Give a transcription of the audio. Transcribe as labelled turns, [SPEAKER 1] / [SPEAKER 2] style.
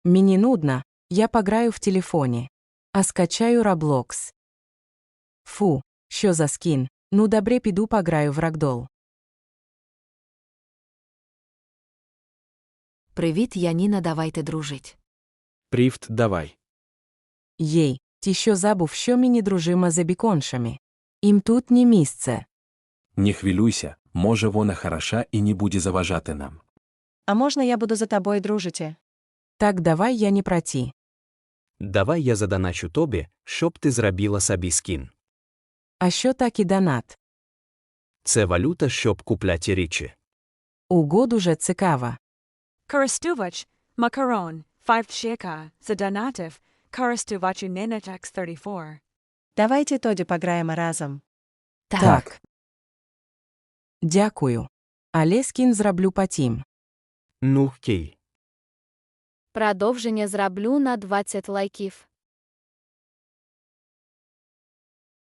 [SPEAKER 1] Мені нудно, я пограю в телефоні. А скачаю Roblox. Фу, що за скін. Ну добре, піду пограю в Ragdoll.
[SPEAKER 2] Привіт, Яніна, давайте дружить.
[SPEAKER 3] Привт, давай.
[SPEAKER 1] Єй, ти що забув, що мені дружимо за біконшами? Їм тут не місце.
[SPEAKER 3] Не хвилюйся, може вона хороша і не буде заважати нам.
[SPEAKER 4] А можна я буду за тобою дружити?
[SPEAKER 1] Так давай я не проти.
[SPEAKER 5] Давай я задоначу тобі, щоб ти зробила собі скін.
[SPEAKER 1] А що таки донат?
[SPEAKER 5] Це валюта, щоб купляти речі.
[SPEAKER 1] Угод уже цікаво.
[SPEAKER 6] Користувач, Макарон, 5 чека, задонатив, користувачу Nenetax 34.
[SPEAKER 4] Давайте тоді пограємо разом.
[SPEAKER 1] Так. Дякую. Але скін зроблю потім.
[SPEAKER 5] Ну, окей.
[SPEAKER 7] Продовження зроблю на 20 лайків.